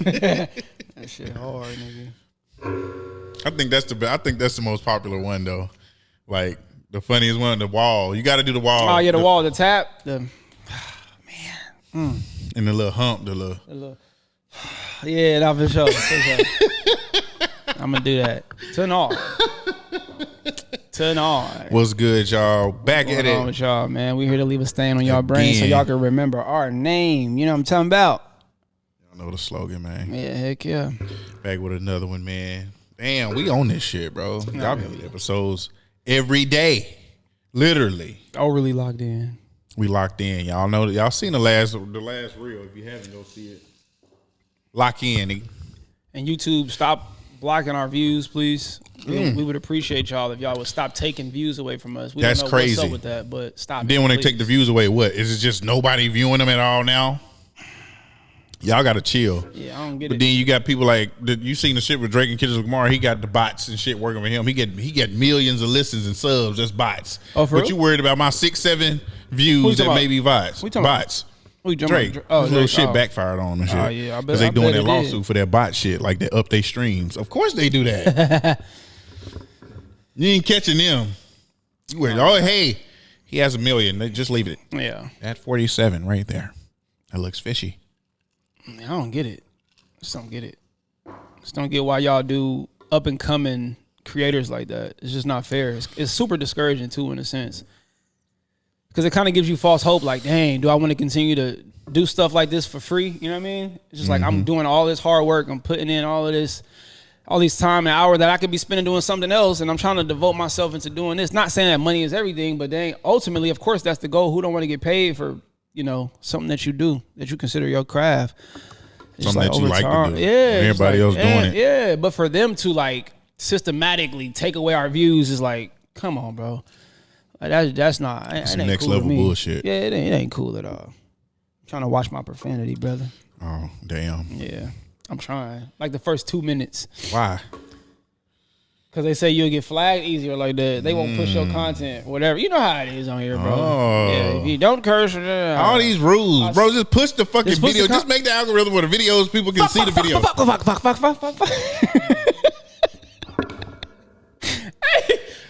That shit hard, nigga. I think that's the most popular one though. Like the funniest one, the wall. You got to do the wall. Oh yeah, the wall, the tap, the and the little hump, the little. Yeah, not for sure. I'm gonna do that tonight. What's good, y'all? Back What's at going on it with y'all, man. We here to leave a stain on y'all brain so y'all can remember our name. You know what I'm talking about? Y'all know the slogan, man. Yeah, heck yeah. Back with another one, man. Damn, we on this shit, bro. Y'all be episodes every day, literally. Overly locked in. We locked in. Y'all know that. Y'all seen the last reel. If you haven't, go see it. Lock in. And YouTube, stop blocking our views, please. We would appreciate y'all if y'all would stop taking views away from us. We That's don't know crazy. what's up with that, but stop. Then when they take the views away, what? Is it just nobody viewing them at all now? Y'all got to chill. Yeah, I don't get it. But then you got people like, you seen the shit with Drake and Kendrick Lamar. He got the bots and shit working for him. He get millions of listens and subs. That's bots. Oh, for But real? you worried about my 6-7 views that may be bots. Bots. Drake. His little shit backfired on and shit. Oh, yeah. Because they doing that lawsuit for that bot shit. Like they up their streams. Of course they do that. You ain't catching them. You worried, hey, he has 1 million. They just leave it. Yeah. At 47 right there. That looks fishy. I don't get it. Just don't get it. Just don't get why y'all do up and coming creators like that. It's just not fair. It's super discouraging too, in a sense, because it kind of gives you false hope. Like, dang, do I want to continue to do stuff like this for free? You know what I mean? It's just like I'm doing all this hard work. I'm putting in all these time and hour that I could be spending doing something else, and I'm trying to devote myself into doing this. Not saying that money is everything, but dang, ultimately, of course, that's the goal. Who don't want to get paid for, something that you do, that you consider your craft? It's something that you like to do. Yeah. Everybody else doing it. Yeah, but for them to systematically take away our views is like, come on, bro. Like, that's not. That's some next level bullshit. Yeah, it ain't cool at all. I'm trying to watch my profanity, brother. Oh, damn. Yeah, I'm trying. Like the first 2 minutes. Why? Because they say you'll get flagged easier like that. They won't push your content, whatever. You know how it is on here, bro. Oh. Yeah, if you don't curse. All these rules, bro. Just push the fucking video. Just make the algorithm where the videos, people can see the video. Fuck.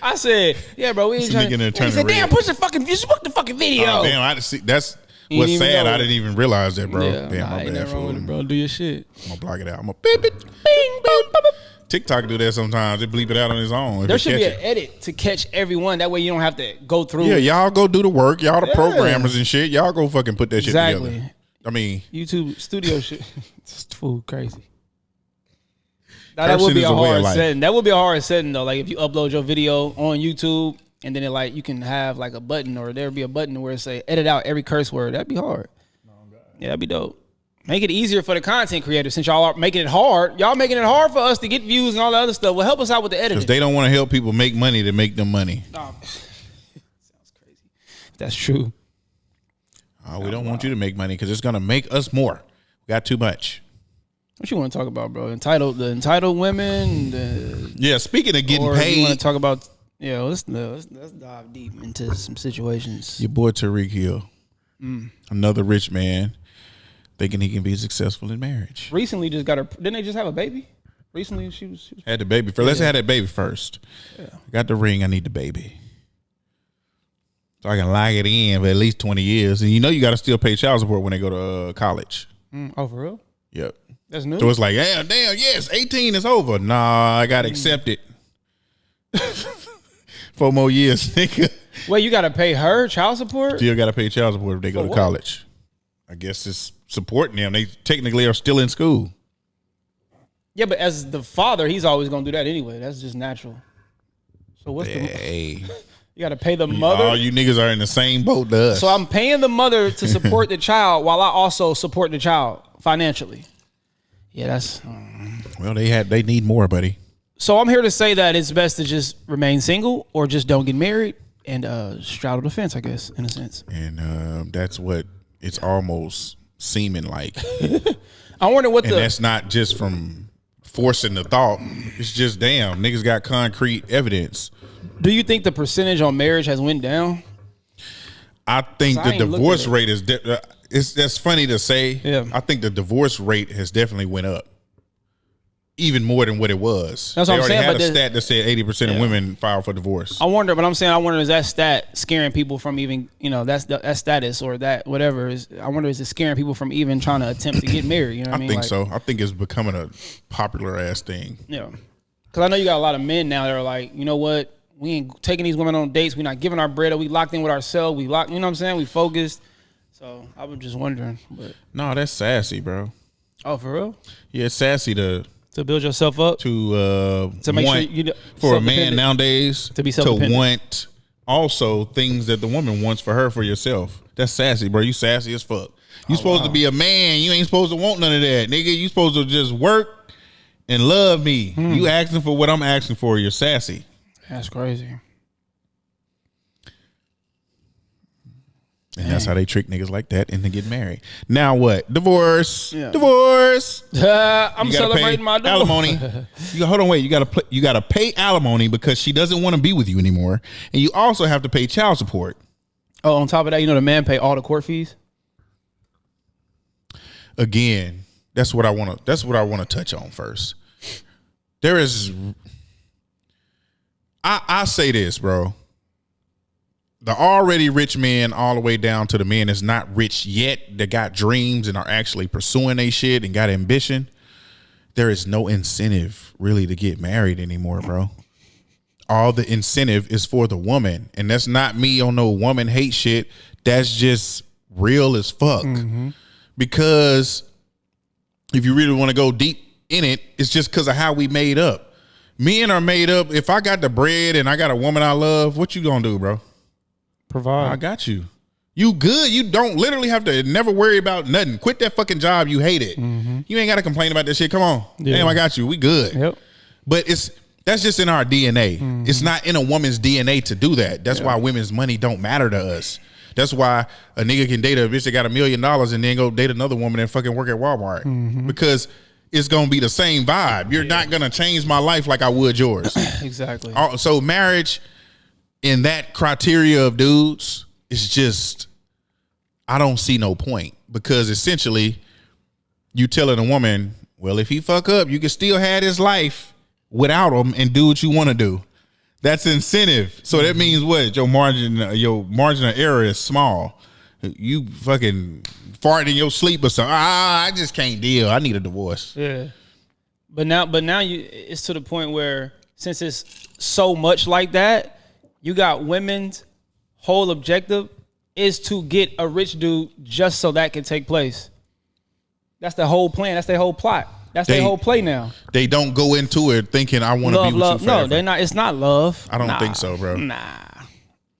I said, yeah, bro. We ain't trying to. He said, damn, push the fucking video. Oh, damn, I had to see. That's what's sad. I didn't even realize that, bro. Yeah, damn, my bad, fool. Bro, do your shit. I'm gonna block it out. I'm gonna beep it. Bing, boom, boom. TikTok do that sometimes. They bleep it out on his own. There should be an edit to catch everyone. That way you don't have to go through. Yeah, y'all go do the work. Y'all the programmers and shit. Y'all go fucking put that shit together. I mean, YouTube studio shit. It's crazy. Now, that would be a hard setting. That would be a hard setting though. Like if you upload your video on YouTube and then you can have like a button, or there'd be a button where it say edit out every curse word. That'd be hard. Yeah, that'd be dope. Make it easier for the content creators, since y'all are making it hard. Y'all making it hard for us to get views and all that other stuff. Well, help us out with the editing. Because they don't want to help people make money to make them money. Oh, sounds crazy. That's true. We don't want you to make money because it's going to make us more. We got too much. What you want to talk about, bro? The entitled women? Yeah, speaking of getting paid. You want to talk about, let's dive deep into some situations. Your boy Tyreek Hill, another rich man, thinking he can be successful in marriage. Recently just got her, didn't they just have a baby? Recently she was had the baby first. Let's have that baby first. Yeah. I got the ring, I need the baby. So I can lock it in for at least 20 years. And you got to still pay child support when they go to college. Oh, for real? Yep. That's new. So it's like, damn, yes, 18 is over. Nah, I got to accept it. 4 more years, nigga. Wait, you got to pay her child support? Still got to pay child support if they go to college. I guess it's supporting them. They technically are still in school. Yeah, but as the father, he's always going to do that anyway. That's just natural. So what's you got to pay the mother? All you niggas are in the same boat to us. So I'm paying the mother to support the child while I also support the child financially. Yeah, that's... Well, they need more, buddy. So I'm here to say that it's best to just remain single or just don't get married and straddle the fence, I guess, in a sense. And that's what it's almost seeming like. I wonder what and that's not just from forcing the thought. It's just, damn, niggas got concrete evidence. Do you think the percentage on marriage has went down? I think the divorce rate is that's funny to say. Yeah. I think the divorce rate has definitely went up. Even more than what it was. That's what I'm saying. They already had But a stat that said 80% of women file for divorce. I wonder, is that stat scaring people from even, that status or that whatever is? I wonder, is it scaring people from even trying to attempt to get married? You know what I mean? I think so. I think it's becoming a popular ass thing. Yeah. Because I know you got a lot of men now that are like, you know what? We ain't taking these women on dates. We're not giving our bread up. We locked in with ourselves. You know what I'm saying? We focused. So I was just wondering. But no, that's sassy, bro. Oh, for real? Yeah, it's sassy to build yourself up, to make want, sure for a man nowadays to be self-dependent, to want also things that the woman wants for her for yourself. That's sassy, bro. You sassy as fuck. You supposed to be a man. You ain't supposed to want none of that, nigga. You supposed to just work and love me. You asking for what I'm asking for. You're sassy. That's crazy. And that's how they trick niggas like that into getting married. Now what? Divorce. Yeah. Divorce. I'm celebrating my divorce. Alimony. Hold on, wait. You gotta pay alimony because she doesn't want to be with you anymore, and you also have to pay child support. Oh, on top of that, the man pay all the court fees. Again, that's what I want to touch on first. There is. I say this, bro. The already rich men all the way down to the men that's not rich yet, that got dreams and are actually pursuing their shit and got ambition. There is no incentive really to get married anymore, bro. All the incentive is for the woman. And that's not me on no woman hate shit. That's just real as fuck. Because if you really want to go deep in it, it's just because of how we made up. Men are made up. If I got the bread and I got a woman I love, what you gonna do, bro? Provide. I got you. You good. You don't literally have to never worry about nothing. Quit that fucking job. You hate it. You ain't got to complain about that shit. Come on. Yeah. Damn, I got you. We good. Yep. But that's just in our DNA. It's not in a woman's DNA to do that. That's why women's money don't matter to us. That's why a nigga can date a bitch that got $1 million and then go date another woman and fucking work at Walmart. Because it's going to be the same vibe. You're not going to change my life like I would yours. Exactly. So marriage in that criteria of dudes, it's just, I don't see no point, because essentially you telling a woman, well, if he fuck up, you can still have his life without him and do what you want to do. That's incentive. So that means what? Your margin of error is small. You fucking fart in your sleep or something. I just can't deal. I need a divorce. Yeah. But now it's to the point where, since it's so much like that, you got women's whole objective is to get a rich dude just so that can take place. That's the whole plan. That's their whole plot. That's their whole play now. They don't go into it thinking, I want to be with you forever. No, they're not. It's not love. I don't think so, bro. Nah.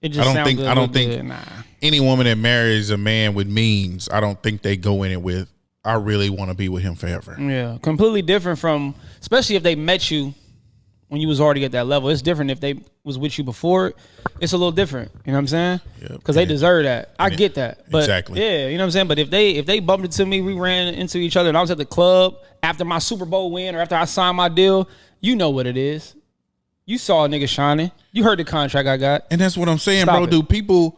It just I don't think any woman that marries a man with means, I don't think they go in it with, I really want to be with him forever. Yeah. Completely different from, especially if they met you when you was already at that level. It's different if they was with you before. It's a little different. You know what I'm saying? Because they deserve that. I get that. But exactly. Yeah, you know what I'm saying? But if they bumped into me, we ran into each other, and I was at the club after my Super Bowl win or after I signed my deal, you know what it is. You saw a nigga shining. You heard the contract I got. And that's what I'm saying, bro. Do people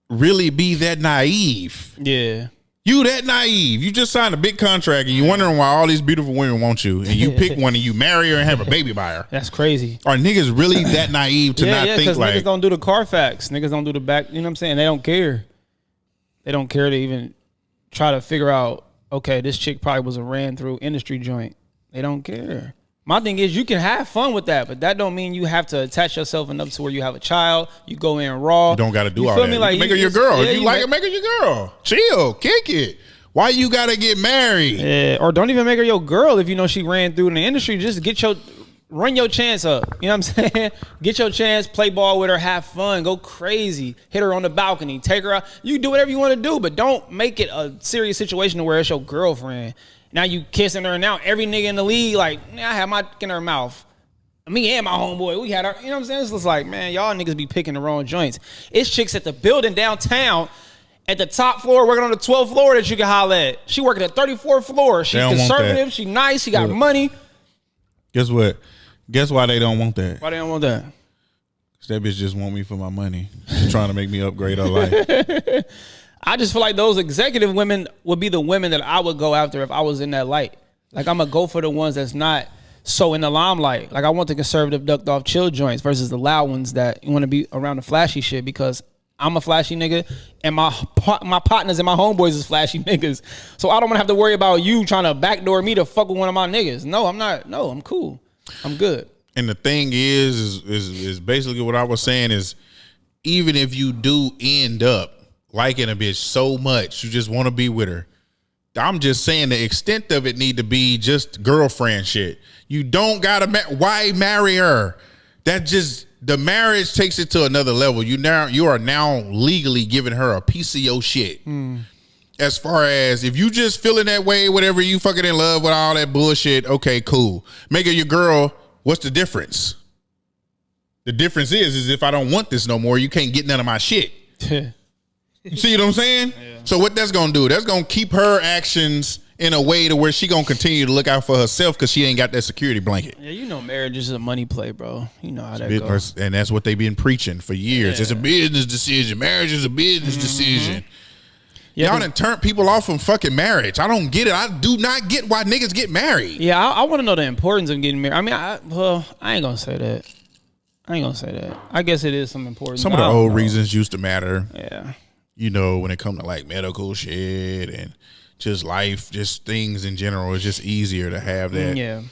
really be that naive? Yeah. You that naive. You just signed a big contract and you wondering why all these beautiful women want you, and you pick one and you marry her and have a baby by her. That's crazy. Are niggas really that naive to not think like... niggas don't do the Carfax. Niggas don't do the back. You know what I'm saying? They don't care. They don't care to even try to figure out, okay, this chick probably was a ran through industry joint. They don't care. My thing is, you can have fun with that, but that don't mean you have to attach yourself enough to where you have a child. You go in raw. You don't got to do all that. Me? Like, you make her your girl. If you like her, make her your girl. Chill, kick it. Why you got to get married? Yeah, or don't even make her your girl if you know she ran through in the industry. Just run your chance up. You know what I'm saying? Get your chance, play ball with her, have fun, go crazy, hit her on the balcony, take her out. You do whatever you want to do, but don't make it a serious situation to where it's your girlfriend. Now you kissing her, and now every nigga in the league, like, I had my dick in her mouth. Me and my homeboy, we had our, you know what I'm saying? It's just like, man, y'all niggas be picking the wrong joints. It's chicks at the building downtown at the top floor working on the 12th floor that you can holler at. She working at 34th floor. She conservative, she nice, she got money. Guess what? Guess why they don't want that? Why they don't want that? Because that bitch just want me for my money. She's trying to make me upgrade her life. I just feel like those executive women would be the women that I would go after if I was in that light. Like, I'm going to go for the ones that's not so in the limelight. Like, I want the conservative ducked off chill joints versus the loud ones that want to be around the flashy shit, because I'm a flashy nigga and my partners and my homeboys is flashy niggas. So I don't want to have to worry about you trying to backdoor me to fuck with one of my niggas. No, I'm not. No, I'm cool. I'm good. And the thing is basically what I was saying is, even if you do end up liking a bitch so much, you just want to be with her. I'm just saying the extent of it need to be just girlfriend shit. You don't gotta why marry her? That just, the marriage takes it to another level. You are now legally giving her a piece of your shit. As far as if you just feeling that way, whatever, you fucking in love with all that bullshit, okay, cool. Make her your girl. What's the difference? The difference is if I don't want this no more, you can't get none of my shit. You see what I'm saying? Yeah. So what that's gonna do? That's gonna keep her actions in a way to where she gonna continue to look out for herself because she ain't got that security blanket. Yeah, you know, marriage is a money play, bro. You know how that goes. And that's what they've been preaching for years. Yeah. It's a business decision. Marriage is a business decision. Yeah, y'all done turned people off from fucking marriage. I don't get it. I do not get why niggas get married. Yeah, I want to know the importance of getting married. I mean, I ain't gonna say that. I guess it is some importance. Some of the old reasons used to matter. Yeah. You know, when it comes to like medical shit and just life, just things in general, it's just easier to have that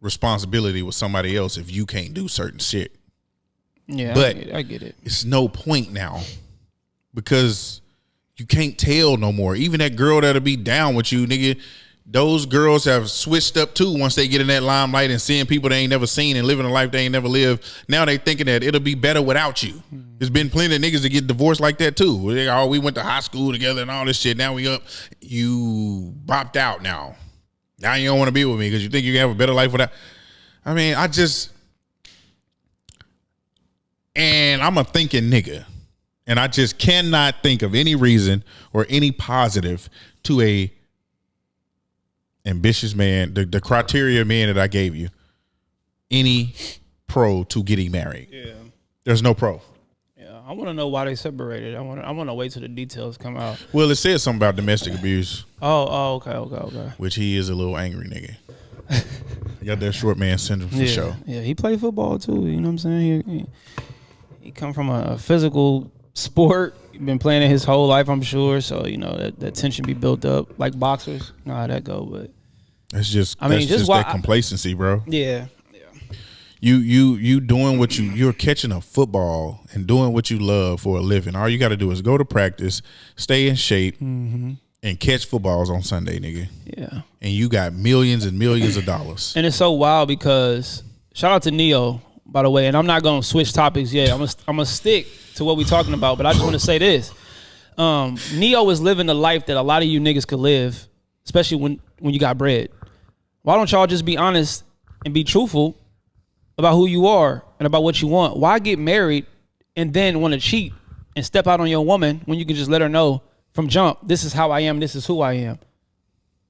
responsibility with somebody else if you can't do certain shit. Yeah, but I get it. It's no point now because you can't tell no more. Even that girl that'll be down with you, nigga, those girls have switched up too once they get in that limelight and seeing people they ain't never seen and living a life they ain't never lived. Now they thinking that it'll be better without you. There's been plenty of niggas that get divorced like that too. We went to high school together and all this shit. Now we up. You bopped out now. Now you don't want to be with me because you think you can have a better life without. I mean, and I'm a thinking nigga. And I just cannot think of any reason or any positive to a ambitious man, the criteria man that I gave you, any pro to getting married. Yeah. There's no pro. Yeah. I want to know why they separated. I want to wait till the details come out. Well, it says something about domestic abuse. Oh, okay. Which he is a little angry nigga. He got that short man syndrome for sure. Yeah, he played football too. You know what I'm saying? He come from a physical sport. He's been playing it his whole life, I'm sure. So, you know, that tension be built up like boxers. You know how that go, but it's just that complacency, bro. Yeah. You doing what you're catching a football and doing what you love for a living. All you got to do is go to practice, stay in shape, and catch footballs on Sunday, nigga. Yeah. And you got millions and millions of dollars. And it's so wild because shout out to Neo, by the way, and I'm not gonna switch topics yet. I'm gonna stick to what we're talking about, but I just want to say this: Neo is living the life that a lot of you niggas could live, especially when you got bread. Why don't y'all just be honest and be truthful about who you are and about what you want? Why get married and then want to cheat and step out on your woman when you can just let her know from jump, this is how I am, this is who I am?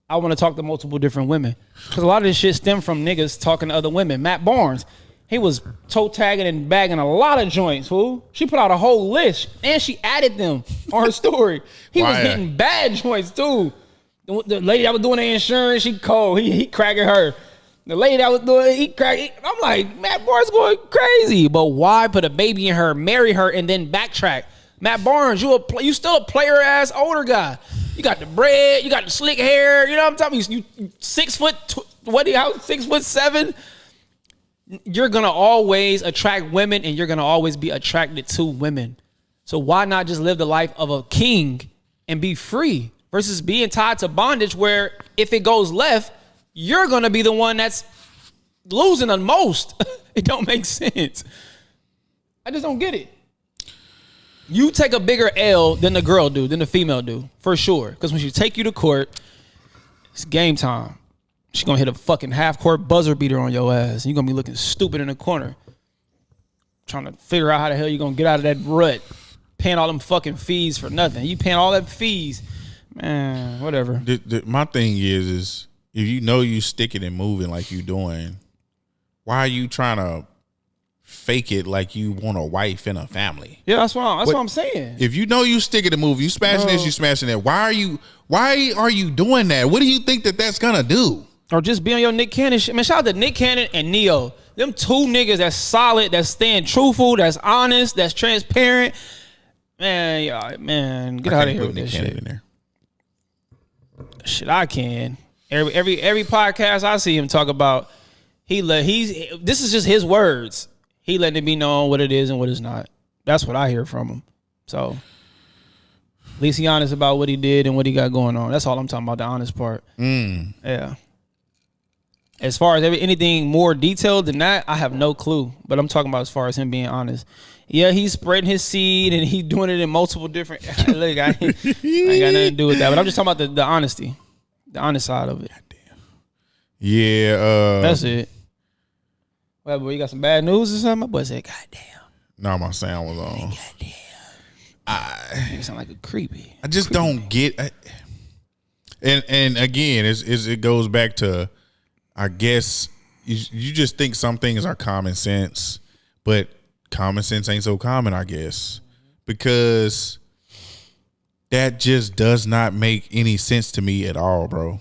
I want to talk to multiple different women because a lot of this shit stemmed from niggas talking to other women. Matt Barnes, he was toe tagging and bagging a lot of joints, fool. She put out a whole list and she added them on her story. He was hitting bad joints too. The lady that was doing the insurance, she cold. He cracking her. The lady that was doing, I'm like, Matt Barnes going crazy. But why put a baby in her, marry her, and then backtrack? Matt Barnes, you still a player ass older guy. You got the bread, you got the slick hair. You know what I'm talking about? You 6 foot, 6'7"? You're gonna always attract women, and you're gonna always be attracted to women. So why not just live the life of a king and be free versus being tied to bondage where if it goes left, you're going to be the one that's losing the most. It don't make sense. I just don't get it. You take a bigger L than the girl do, than the female do, for sure. Because when she take you to court, it's game time. She's going to hit a fucking half-court buzzer beater on your ass. And you're going to be looking stupid in the corner. Trying to figure out how the hell you're going to get out of that rut. Paying all them fucking fees for nothing. You paying all that fees. Man, whatever. My thing is if you know you sticking and moving like you doing, why are you trying to fake it like you want a wife and a family. Yeah, that's what I'm saying. If you know you stick at the movie, you smashing this, you smashing that. Why are you doing that? What do you think that's gonna do? Or just be on your Nick Cannon shit. Man, shout out to Nick Cannon and Neo. Them two niggas that's solid, that's staying truthful, that's honest, that's transparent. Man, get out of here with this shit. In there. Shit, I can. Every podcast I see him talk about, this is just his words. He letting it be known what it is and what it's not. That's what I hear from him. So at least he honest about what he did and what he got going on. That's all I'm talking about, the honest part. Yeah. As far as anything more detailed than that, I have no clue. But I'm talking about as far as him being honest. Yeah, he's spreading his seed and he's doing it in multiple different. Look, I ain't got nothing to do with that. But I'm just talking about the honesty, the honest side of it. Goddamn. Yeah, that's it. Well, boy, you got some bad news or something? My boy said, "Goddamn." No, my sound was on. Goddamn. You sound like a creepy. I just don't get. And again, it goes back to. I guess you just think some things are common sense, but common sense ain't so common, I guess, because that just does not make any sense to me at all, bro.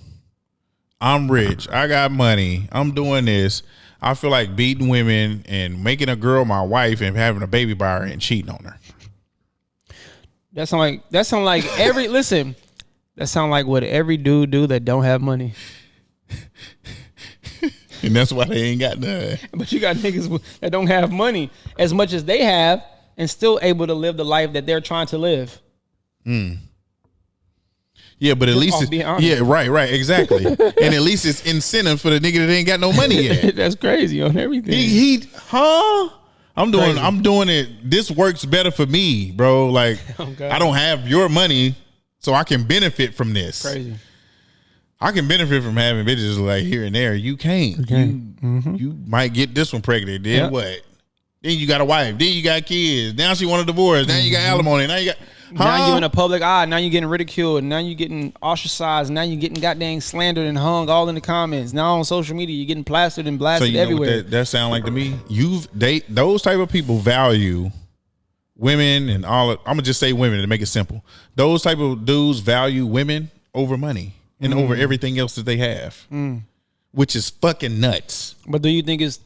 I'm rich. I got money. I'm doing this. I feel like beating women and making a girl my wife and having a baby by her and cheating on her. That sound like every listen. That sound like what every dude do that don't have money. And that's why they ain't got none. But you got niggas that don't have money as much as they have and still able to live the life that they're trying to live. Yeah, but at least right, exactly. And at least it's incentive for the nigga that ain't got no money yet. That's crazy on everything. I'm doing it. This works better for me, bro. Like I don't have your money, so I can benefit from this. Crazy. I can benefit from having bitches like here and there. You can't. You might get this one pregnant. Then what? Then you got a wife. Then you got kids. Now she want a divorce. Now you got alimony. Now you got. Now you in a public eye. Now you getting ridiculed. Now you getting ostracized. Now you getting goddamn slandered and hung all in the comments. Now on social media you getting plastered and blasted everywhere. What that sound like to me? Those type of people value women and all. I'm gonna just say women to make it simple. Those type of dudes value women over money. And over everything else that they have, which is fucking nuts. But do you think it's,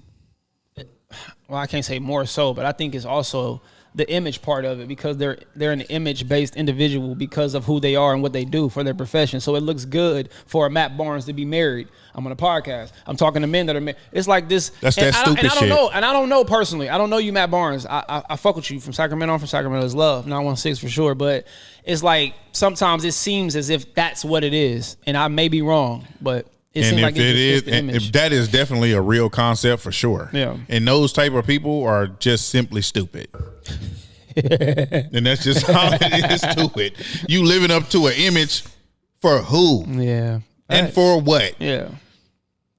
well, I can't say more so, but I think it's also the image part of it because they're an image-based individual because of who they are and what they do for their profession. So it looks good for a Matt Barnes to be married. I'm on a podcast. I'm talking to men that are married. It's like this. That's that stupid shit. And I don't know personally. I don't know you, Matt Barnes. I fuck with you from Sacramento. I'm from Sacramento's love, 916 for sure. But it's like sometimes it seems as if that's what it is, and I may be wrong, but it seems like it is. If that is definitely a real concept for sure. Yeah. And those type of people are just simply stupid. And that's just how it is stupid. You living up to an image for who? Yeah. And for what? Yeah.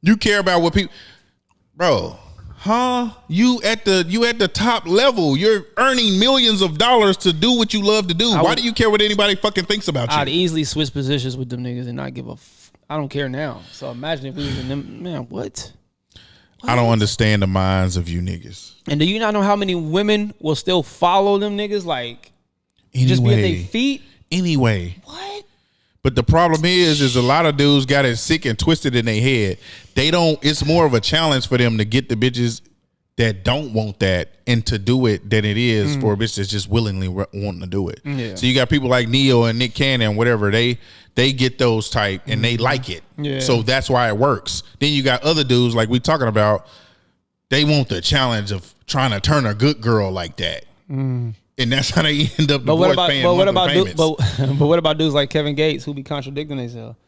You care about what people, bro? You at the top level. You're earning millions of dollars to do what you love to do. Why do you care what anybody fucking thinks about you? I'd easily switch positions with them niggas and not give a. I don't care now. So imagine if we was in them. Man, what? I don't understand the minds of you niggas. And do you not know how many women will still follow them niggas? Like, just be at their feet? Anyway. What? But the problem is a lot of dudes got it sick and twisted in their head. It's more of a challenge for them to get the bitches that don't want that and to do it than it is for a bitch that's just willingly wanting to do it. Yeah. So you got people like Neo and Nick Cannon, whatever, they get those type and they like it. Yeah. So that's why it works. Then you got other dudes like we talking about, they want the challenge of trying to turn a good girl like that. And that's how they end up paying monthly payments. But what about dudes like Kevin Gates who be contradicting themselves?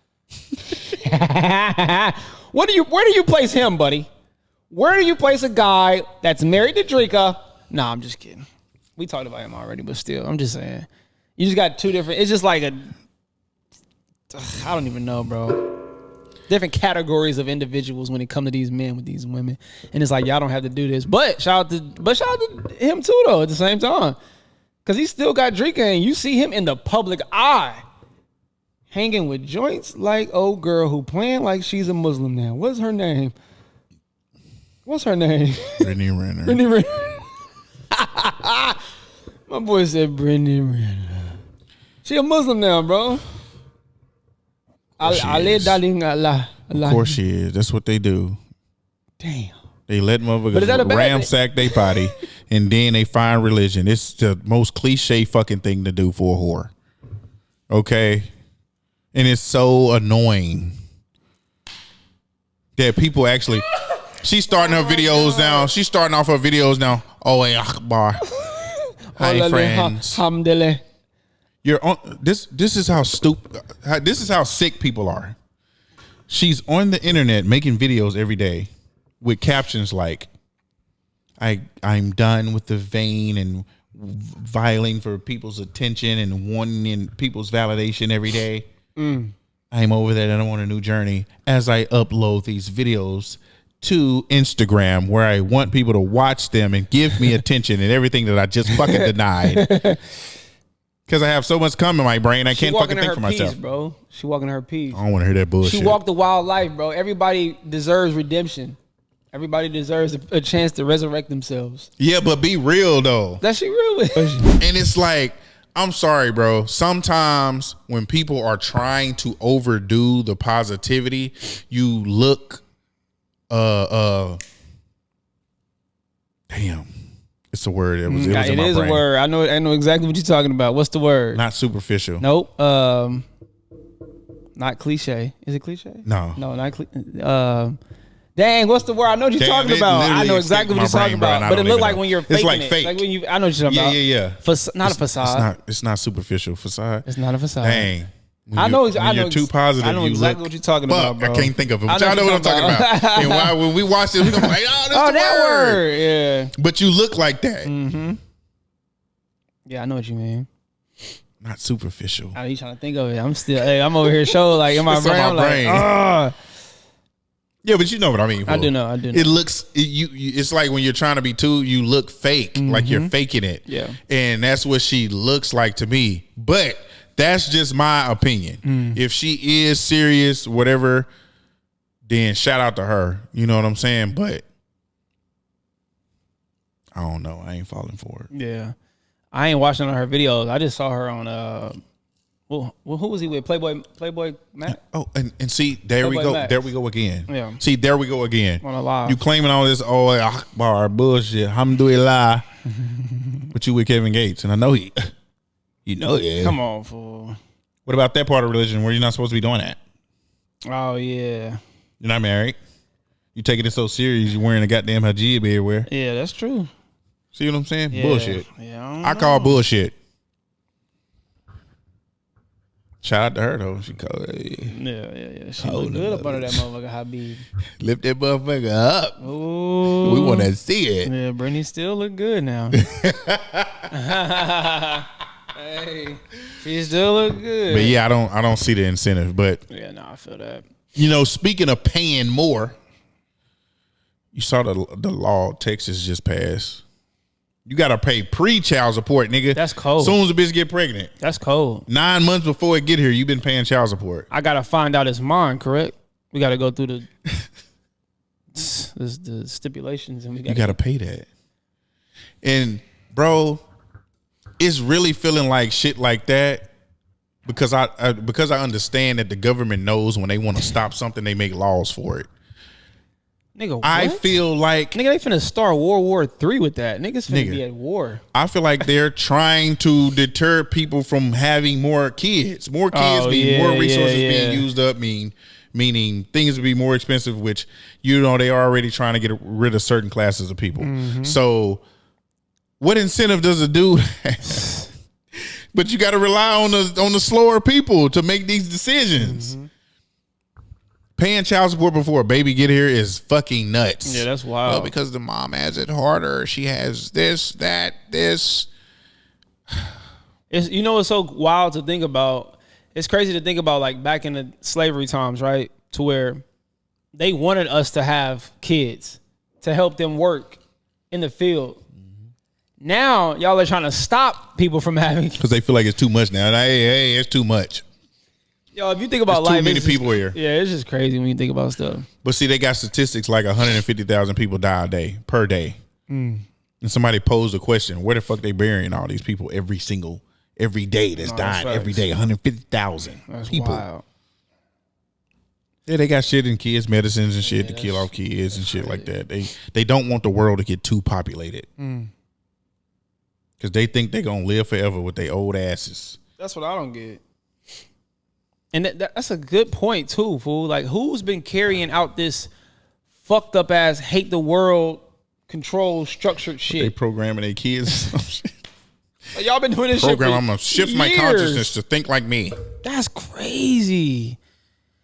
Where do you place him, buddy? Where do you place a guy that's married to Drika? Nah, I'm just kidding. We talked about him already, but still, I'm just saying. You just got two different. It's just like I don't even know, bro. Different categories of individuals when it comes to these men with these women, and it's like y'all don't have to do this. But shout out to him too, though. At the same time, because he still got Drika, and you see him in the public eye, hanging with joints like old girl who playing like she's a Muslim now. What's her name? Brittany Renner. Brittany Renner. My boy said Brendan. She a Muslim now, bro. Of course she is. That's what they do. Damn. They let motherfuckers ransack their body and then they find religion. It's the most cliche fucking thing to do for a whore. Okay? And it's so annoying that people actually... She's starting her videos now. She's starting off her videos now. Oh, Akbar. Hi, friends. You're on this is how stupid. This is how sick people are. She's on the internet making videos every day with captions like, I'm done with the vain and vying for people's attention and wanting people's validation every day. I'm over that and I want a new journey as I upload these videos to Instagram where I want people to watch them and give me attention and everything that I just fucking denied. Because I have so much cum in my brain, I can't fucking think for myself. Bro. She walking her piece. I don't want to hear that bullshit. She walked a wild life, bro. Everybody deserves redemption. Everybody deserves a chance to resurrect themselves. Yeah, but be real, though. That shit real. And it's like, I'm sorry, bro. Sometimes when people are trying to overdo the positivity, you look, damn. It's a word. It was in my brain. It is a word. I know exactly what you're talking about. What's the word? Not superficial. Nope. Not cliche. Is it cliche? No. No, not cliche. Dang, what's the word? I know what you're talking about. I know exactly what you're talking about. But it looked like when you're faking it's like fake. Like when you, I know what you're talking about. Yeah. Not a facade. It's not superficial. Facade. It's not a facade. Dang. I know you're too positive. I know exactly what you're talking about, bro. I can't think of it. But y'all know what I'm talking about. And why when we watch this, we're gonna be like, oh, that's the word. Yeah. But you look like that. Mm-hmm. Yeah, I know what you mean. Not superficial. I know you trying to think of it. I'm over here showing like in my brain. I'm like, yeah, but you know what I mean. I do know. It looks it's like when you're trying to be too, you look fake, like you're faking it. Yeah, and that's what she looks like to me. But that's just my opinion. If she is serious, whatever, then shout out to her. You know what I'm saying? But I don't know. I ain't falling for it. Yeah, I ain't watching her videos. I just saw her on well, who was he with? Playboy Matt? Oh, and see, there we go. Max. There we go again. Yeah. See, there we go again. On a live. You claiming all this Akbar bullshit. Alhamdulillah. But you with Kevin Gates, and I know he. You know, yeah. Come on, fool. What about that part of religion where you're not supposed to be doing that? Oh yeah. You're not married. You taking it so serious. You're wearing a goddamn hijab everywhere. Yeah, that's true. See what I'm saying? Yeah. Bullshit. Yeah, I call bullshit. Shout out to her though. She called. Yeah. She look good up under that motherfucker Habib. Lift that motherfucker up. Ooh. We want to see it. Yeah, Brittany still look good now. Hey, she still look good. But yeah, I don't see the incentive. But yeah, no, I feel that. You know, speaking of paying more, you saw the law Texas just passed. You got to pay pre-child support, nigga. That's cold. As soon as the bitch get pregnant. That's cold. 9 months before it get here, you've been paying child support. I got to find out it's mine, correct? We got to go through the stipulations. And you got to pay that. And, bro, it's really feeling like shit like that because I understand that the government knows when they want to stop something, they make laws for it. Nigga, what? I feel like... Nigga, they finna start World War III with that. Niggas finna be at war. I feel like they're trying to deter people from having more kids. More kids mean more resources being used up, meaning things would be more expensive, which, you know, they are already trying to get rid of certain classes of people. Mm-hmm. So what incentive does it do? But you got to rely on the slower people to make these decisions. Mm-hmm. Paying child support before a baby get here is fucking nuts. Yeah, that's wild. Well, because the mom has it harder. She has this, that, this. It's, you know, it's so wild to think about. It's crazy to think about, like, back in the slavery times, right? To where they wanted us to have kids to help them work in the field. Mm-hmm. Now, y'all are trying to stop people from having kids. Because they feel like it's too much now. Hey, it's too much. Yo, if you think about life, too many people here. Yeah, it's just crazy when you think about stuff. But see, they got statistics like 150,000 people die per day. And somebody posed a question: where the fuck they burying all these people every day that's dying every day? 150,000 people. Wild. Yeah, they got shit in kids' medicines and shit to kill off kids and shit like that. They don't want the world to get too populated because they think they're gonna live forever with their old asses. That's what I don't get. And that's a good point too, fool. Like, who's been carrying out this fucked up ass hate the world, control structured shit? They programming their kids. Like, y'all been doing this I'm shit gonna shift my consciousness to think like me. That's crazy.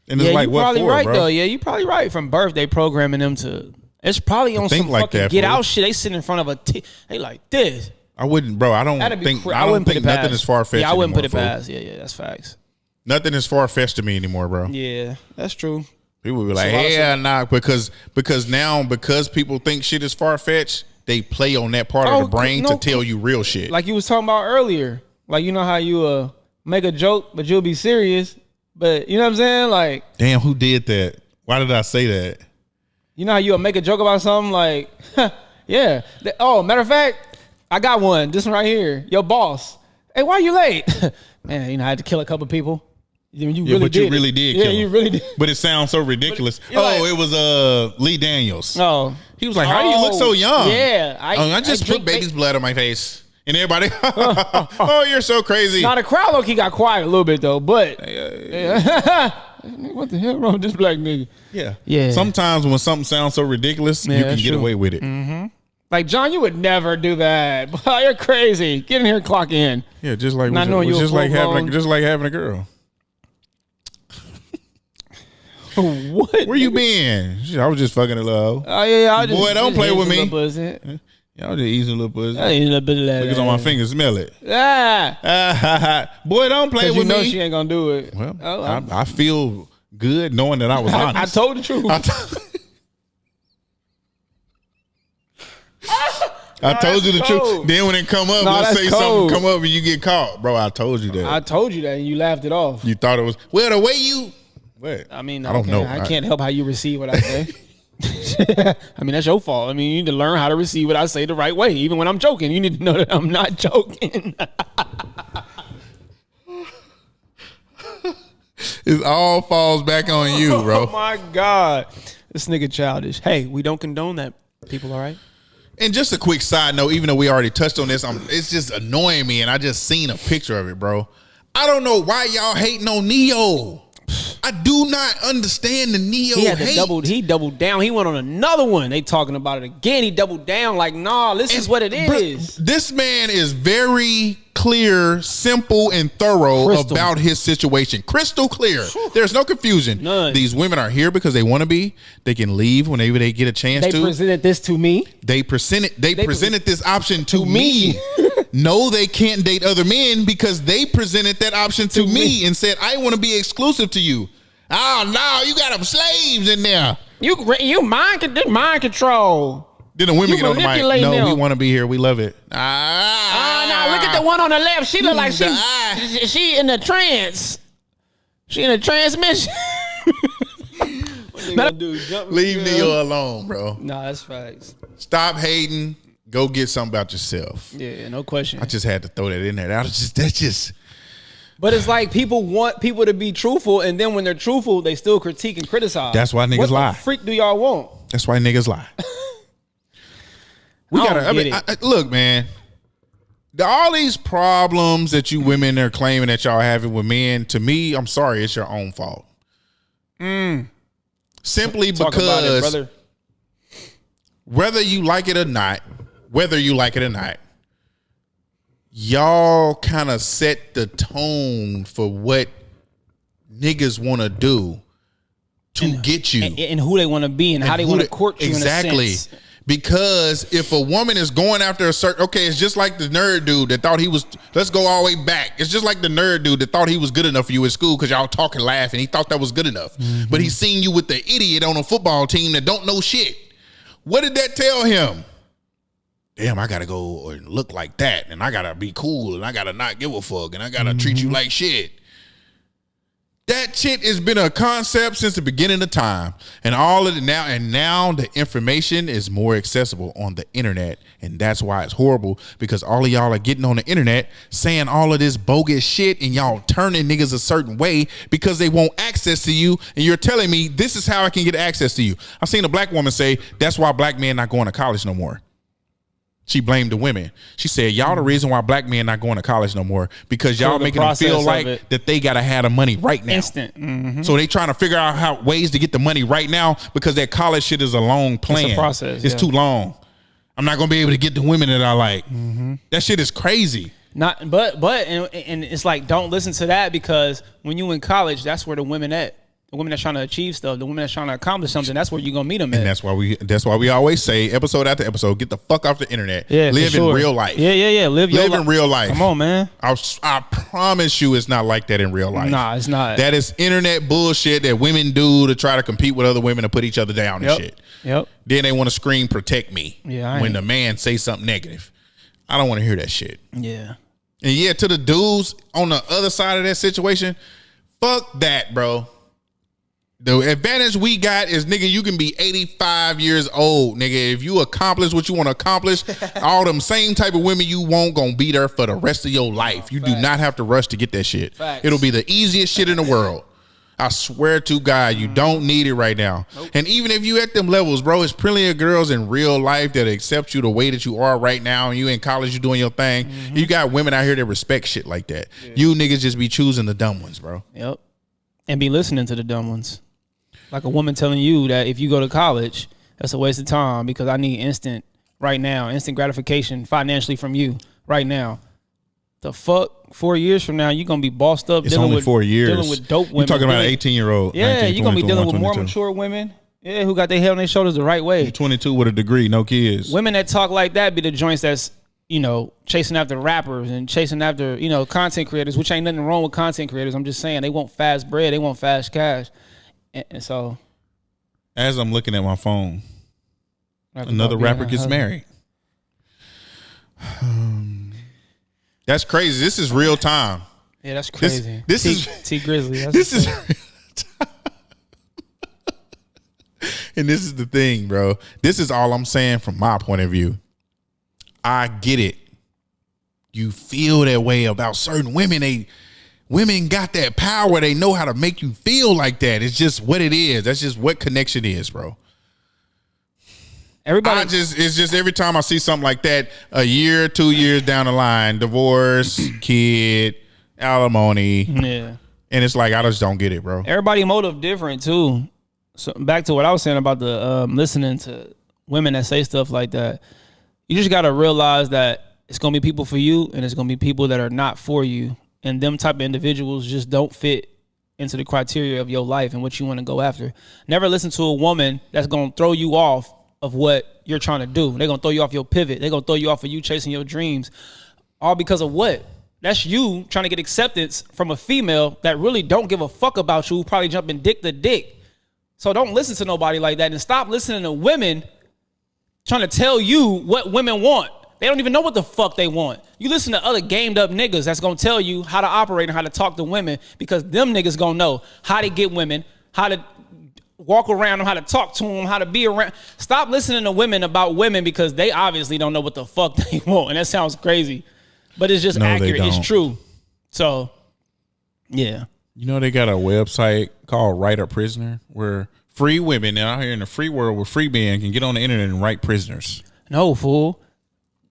And it's like, you what probably for, right bro? though. Yeah, you probably right. From birth, they programming them to. It's probably on some like fucking that, get fool. out shit. They sit in front of they like this. I wouldn't, bro. I don't think nothing is far fetched. Yeah, I wouldn't put it fool. past. Yeah, that's facts. Nothing is far fetched to me anymore, bro. Yeah, that's true. People will be like, nah, because now people think shit is far fetched, they play on that part of the brain to tell you real shit. Like you was talking about earlier. Like, you know how you make a joke, but you'll be serious. But you know what I'm saying? Like, damn, who did that? Why did I say that? You know how you'll make a joke about something like, yeah. Matter of fact, I got one. This one right here. Your boss. Hey, why you late? Man, you know, I had to kill a couple people. You really did kill him. You really did. But it sounds so ridiculous. It was Lee Daniels. Oh. He was like, how do you look so young? Yeah. I just put baby's blood on my face. And everybody, oh, you're so crazy. Now, the crowd low-key got quiet a little bit, though, but. What the hell wrong with this black nigga? Yeah. Sometimes when something sounds so ridiculous, you can get away with it. Mm-hmm. Like, John, you would never do that. Boy, you're crazy. Get in here and clock in. Yeah, just like having a girl. What? Where you been? I was just fucking a love. Oh yeah, boy, don't play with me. Yeah, I was just easing a little pussy. I ain't a bit of that. Look, it's on my fingers. Smell it. Boy, don't play with me. You know she ain't gonna do it. Well, I feel good knowing that I was honest. I told the truth. I told you the truth. Then when it come up, let's say something come up and you get caught. Bro, I told you that. I told you that and you laughed it off. You thought it was, well, the way you... What? I mean, I don't know. I can't help how you receive what I say. I mean, that's your fault. I mean, you need to learn how to receive what I say the right way. Even when I'm joking, you need to know that I'm not joking. It all falls back on you, bro. Oh, my God. This nigga childish. Hey, we don't condone that. People, all right? And just a quick side note, even though we already touched on this, it's just annoying me, and I just seen a picture of it, bro. I don't know why y'all hating on Neo. I do not understand the Neo hate. He doubled down. He went on another one. They talking about it again. He doubled down like, nah, this is what it is. This man is very clear, simple, and thorough about his situation. Crystal clear. There's no confusion. None. These women are here because they want to be. They can leave whenever they get a chance to. They presented this to me. They presented this option to me. No, they can't date other men because they presented that option to me and said, I want to be exclusive to you. Oh, no, you got them slaves in there. You mind control. Then the women get on the mic. No, we want to be here. We love it. No, look at the one on the left. She look like she in a trance. She in a transmission. Leave Neo alone, bro. Nah, that's facts. Stop hating. Go get something about yourself. Yeah, no question. I just had to throw that in there. That's just. But it's like people want people to be truthful, and then when they're truthful, they still critique and criticize. That's why niggas lie. What the freak do y'all want? That's why niggas lie. Look, man. All these problems that you women are claiming that y'all having with men, to me, I'm sorry, it's your own fault. Simply Talk about it, because brother. whether you like it or not, y'all kind of set the tone for what niggas want to do to get you. And who they want to be and how they want to court you. Exactly. In a sense. Because if a woman is going after a certain, it's just like the nerd dude that thought he was, let's go all the way back. It's just like the nerd dude that thought he was good enough for you at school because y'all talking, laughing. He thought that was good enough. Mm-hmm. But he's seen you with the idiot on a football team that don't know shit. What did that tell him? Damn, I got to go and look like that. And I got to be cool. And I got to not give a fuck. And I got to treat you like shit. That shit has been a concept since the beginning of time. And all of it now the information is more accessible on the internet. And that's why it's horrible, because all of y'all are getting on the internet saying all of this bogus shit and y'all turning niggas a certain way because they want access to you. And you're telling me this is how I can get access to you. I've seen a black woman say that's why black men not going to college no more. She blamed the women. She said, y'all the reason why black men not going to college no more, because y'all making them feel like that they got to have the money right now. Instant. Mm-hmm. So they trying to figure out ways to get the money right now, because that college shit is a long plan. It's a process. It's too long. I'm not going to be able to get the women that I like. Mm-hmm. That shit is crazy. But it's like, don't listen to that, because when you in college, that's where the women at. The women that's trying to achieve stuff, the women that's trying to accomplish something, that's where you're gonna meet them at. And that's why we always say, episode after episode, get the fuck off the internet. Yeah, live in real life. Yeah. Live in real life. Come on, man. I promise you, it's not like that in real life. Nah, it's not. That is internet bullshit that women do to try to compete with other women and put each other down and shit. Yep. Then they want to scream protect me. Yeah. When the man say something negative, I don't want to hear that shit. Yeah. And yeah, to the dudes on the other side of that situation, fuck that, bro. The advantage we got is, nigga, you can be 85 years old, nigga. If you accomplish what you want to accomplish, all them same type of women you want gonna be there for the rest of your life. You do not have to rush to get that shit. Facts. It'll be the easiest shit in the world. I swear to God, you don't need it right now. Nope. And even if you at them levels, bro, it's plenty of girls in real life that accept you the way that you are right now. And you in college, you doing your thing. Mm-hmm. You got women out here that respect shit like that. Yeah. You niggas just be choosing the dumb ones, bro. Yep. And be listening to the dumb ones. Like a woman telling you that if you go to college, that's a waste of time because I need instant gratification financially from you right now. The fuck, 4 years from now, you're going to be bossed up. It's only 4 years. Dealing with dope women. You're talking about an 18-year-old. Yeah, you're going to be dealing with more mature women. Yeah, who got their head on their shoulders the right way. You're 22 with a degree, no kids. Women that talk like that be the joints that's, chasing after rappers and chasing after, content creators, which ain't nothing wrong with content creators. I'm just saying they want fast bread. They want fast cash. And so, as I'm looking at my phone, another rapper gets married. That's crazy. This is real time. Yeah, that's crazy. This is T Grizzly. This is real time. And this is the thing, bro. This is all I'm saying from my point of view. I get it. You feel that way about certain women. Women got that power. They know how to make you feel like that. It's just what it is. That's just what connection is, bro. It's just every time I see something like that, a year, 2 years down the line, divorce, kid, alimony. Yeah. And it's like, I just don't get it, bro. Everybody motive different too. So back to what I was saying about the listening to women that say stuff like that. You just got to realize that it's going to be people for you and it's going to be people that are not for you. And them type of individuals just don't fit into the criteria of your life and what you want to go after. Never listen to a woman that's going to throw you off of what you're trying to do. They're going to throw you off your pivot. They're going to throw you off of you chasing your dreams. All because of what? That's you trying to get acceptance from a female that really don't give a fuck about you, probably jumping dick to dick. So don't listen to nobody like that and stop listening to women trying to tell you what women want. They don't even know what the fuck they want. You listen to other gamed up niggas that's going to tell you how to operate and how to talk to women because them niggas going to know how to get women, how to walk around them, how to talk to them, how to be around. Stop listening to women about women because they obviously don't know what the fuck they want. And that sounds crazy, but it's just accurate. It's true. So, yeah. They got a website called Write a Prisoner where free women out here in the free world with free men can get on the internet and write prisoners. No, fool.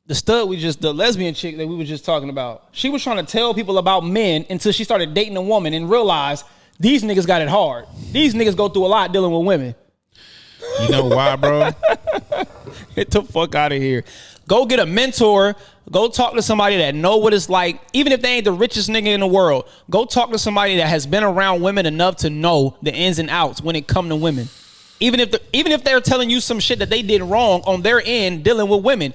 The lesbian chick that we were just talking about, she was trying to tell people about men until she started dating a woman and realized these niggas got it hard. These niggas go through a lot dealing with women. You know why, bro? Get the fuck out of here. Go get a mentor. Go talk to somebody that know what it's like. Even if they ain't the richest nigga in the world, go talk to somebody that has been around women enough to know the ins and outs when it come to women. Even if they're telling you some shit that they did wrong on their end dealing with women.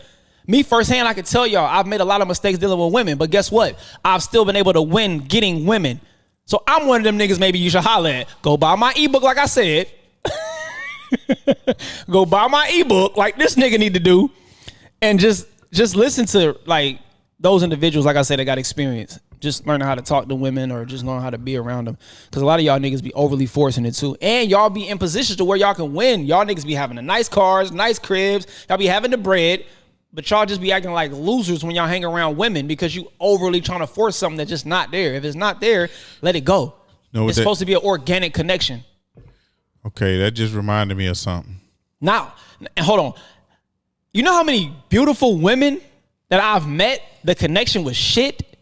Me firsthand, I can tell y'all, I've made a lot of mistakes dealing with women, but guess what? I've still been able to win getting women. So I'm one of them niggas maybe you should holler at. Go buy my ebook like I said. Go buy my ebook like this nigga need to do. And just listen to like those individuals, like I said, that got experience. just learning how to talk to women or just learning how to be around them. Because a lot of y'all niggas be overly forcing it too. And y'all be in positions to where y'all can win. Y'all niggas be having the nice cars, nice cribs. Y'all be having the bread. But y'all just be acting like losers when y'all hang around women because you overly trying to force something that's just not there. If it's not there, let it go. It's supposed to be an organic connection. Okay, that just reminded me of something. Now, hold on. You know how many beautiful women that I've met, the connection was shit,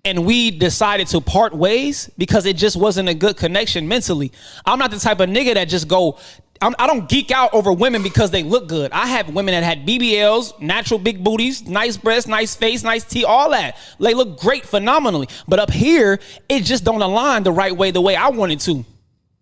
and we decided to part ways because it just wasn't a good connection mentally. I'm not the type of nigga that just go, I don't geek out over women because they look good. I have women that had BBLs, natural big booties, nice breasts, nice face, nice teeth, all that. They look great phenomenally. But up here, it just don't align the right way, the way I want it to.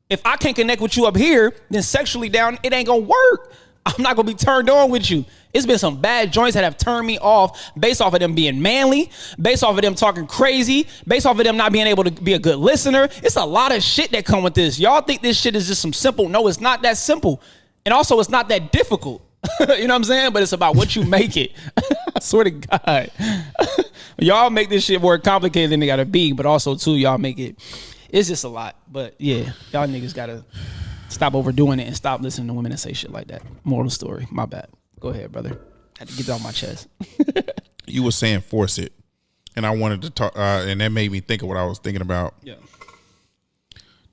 If I can't connect with you up here, then sexually down, it ain't gonna work. I'm not gonna be turned on with you. It's been some bad joints that have turned me off based off of them being manly, based off of them talking crazy, based off of them not being able to be a good listener. It's a lot of shit that come with this. Y'all think this shit is just some simple. No, it's not that simple. And also, it's not that difficult. You know what I'm saying? But it's about what you make it. I swear to God. Y'all make this shit more complicated than it gotta be, but also, too, y'all make it. It's just a lot. But, yeah, y'all niggas gotta stop overdoing it and stop listening to women that say shit like that. Moral story. My bad. Go ahead, brother. Had to get it off my chest. You were saying force it, and I wanted to talk, and that made me think of what I was thinking about. Yeah.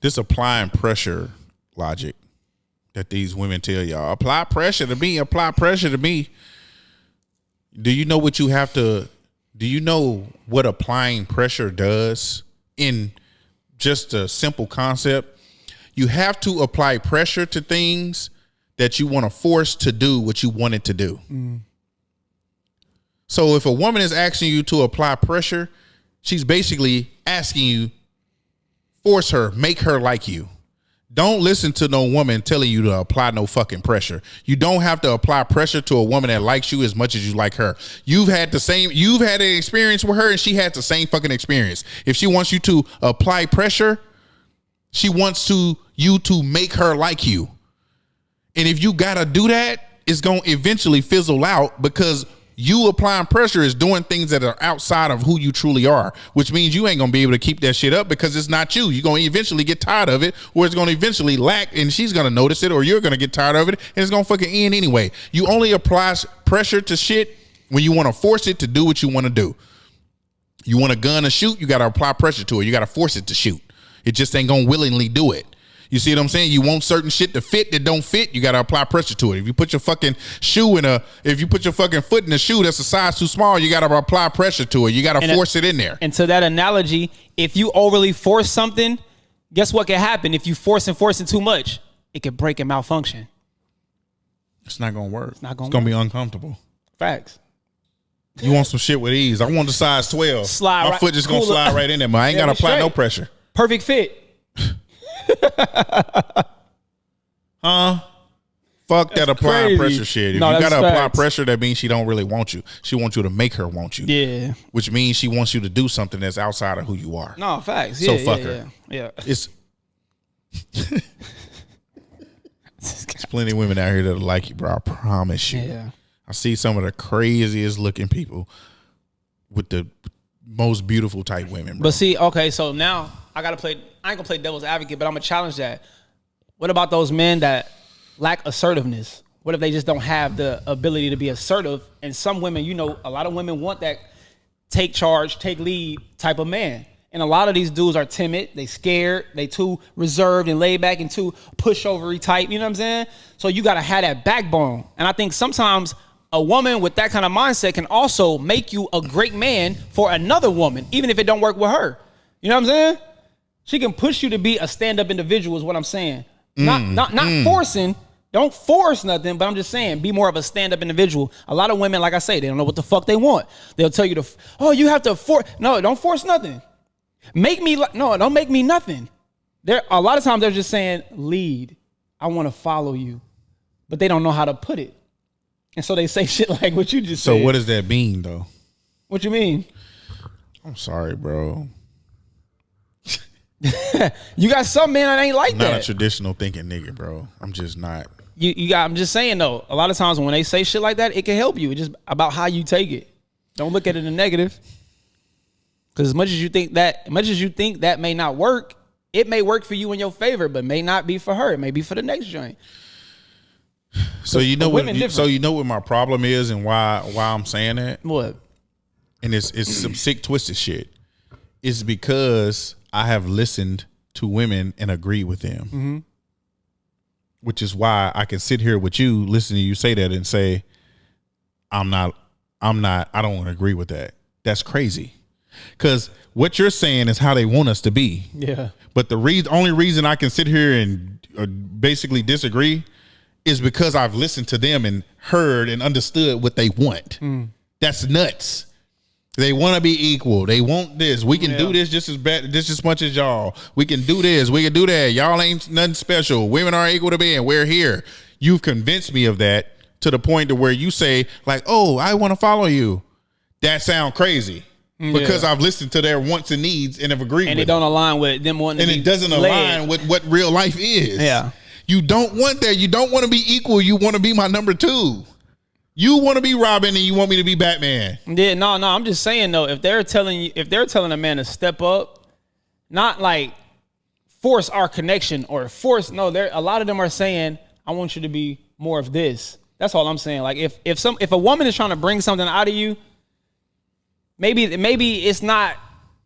This applying pressure logic that these women tell y'all. Apply pressure to me. Apply pressure to me. Do you know what you have to? Do you know what applying pressure does in just a simple concept? You have to apply pressure to things that you want to force to do what you want it to do. Mm. So if a woman is asking you to apply pressure, she's basically asking you, force her, make her like you. Don't listen to no woman telling you to apply no fucking pressure. You don't have to apply pressure to a woman that likes you as much as you like her. You've had an experience with her and she had the same fucking experience. If she wants you to apply pressure, she wants you to make her like you. And if you got to do that, it's going to eventually fizzle out because you applying pressure is doing things that are outside of who you truly are, which means you ain't going to be able to keep that shit up because it's not you. You're going to eventually get tired of it, or it's going to eventually lack and she's going to notice it, or you're going to get tired of it and it's going to fucking end anyway. You only apply pressure to shit when you want to force it to do what you want to do. You want a gun to shoot, you got to apply pressure to it. You got to force it to shoot. It just ain't going to willingly do it. You see what I'm saying? You want certain shit to fit that don't fit, you got to apply pressure to it. If you put your fucking if you put your fucking foot in a shoe that's a size too small, you got to apply pressure to it. You got to force it in there. And to that analogy, if you overly force something, guess what can happen? If you force it too much, it could break and malfunction. It's not going to work. It's going to be uncomfortable. Facts. You want some shit with ease. I want the size 12. My foot just going to slide right in there, but I ain't got to apply no pressure. Perfect fit. Huh? Fuck that applying pressure shit. If you gotta apply pressure, that means she don't really want you. She wants you to make her want you. Yeah. Which means she wants you to do something that's outside of who you are. No, facts. So fuck her. Yeah. It's there's plenty of women out here that like you, bro. I promise you. Yeah. I see some of the craziest looking people with the most beautiful type women, bro. But see, okay, so now I ain't gonna play devil's advocate, but I'm gonna challenge that. What about those men that lack assertiveness? What if they just don't have the ability to be assertive? And some women, a lot of women want that take charge, take lead type of man. And a lot of these dudes are timid, they scared, they too reserved and laid back and too pushovery type, you know what I'm saying? So you gotta have that backbone. And I think sometimes a woman with that kind of mindset can also make you a great man for another woman, even if it don't work with her. You know what I'm saying? She can push you to be a stand-up individual is what I'm saying. Not forcing. Don't force nothing, but I'm just saying be more of a stand-up individual. A lot of women, like I say, they don't know what the fuck they want. They'll tell you you have to force. No, don't force nothing. Don't make me nothing. A lot of times they're just saying, lead. I want to follow you. But they don't know how to put it. And so they say shit like what you just said. So what does that mean, though? What you mean? I'm sorry, bro. You got some men that ain't like that. Not a traditional thinking nigga, bro. I'm just not. I'm just saying, though, a lot of times when they say shit like that, it can help you. It's just about how you take it. Don't look at it in negative. Because as much as you think that may not work, it may work for you in your favor, but may not be for her. It may be for the next joint. So you know what my problem is and why I'm saying that? What? And it's some sick twisted shit. It's because I have listened to women and agreed with them. Mm-hmm. Which is why I can sit here with you, listen to you say that and say, I don't want to agree with that. That's crazy. Because what you're saying is how they want us to be. Yeah. But the only reason I can sit here and basically disagree is because I've listened to them and heard and understood what they want. That's nuts. They want to be equal. They want this. We can do this just as much as y'all. We can do this. We can do that. Y'all ain't nothing special. Women are equal to men. We're here. You've convinced me of that to the point to where you say, like, oh, I want to follow you. That sound crazy. Because I've listened to their wants and needs and have agreed with it. And it don't align with them wanting to be And it doesn't align with what real life is. Yeah. You don't want that. You don't want to be equal. You want to be my number two. You want to be Robin and you want me to be Batman. Yeah, no. I'm just saying though, if they're telling a man to step up, not like force our connection or force. No, a lot of them are saying, I want you to be more of this. That's all I'm saying. Like if a woman is trying to bring something out of you, maybe it's not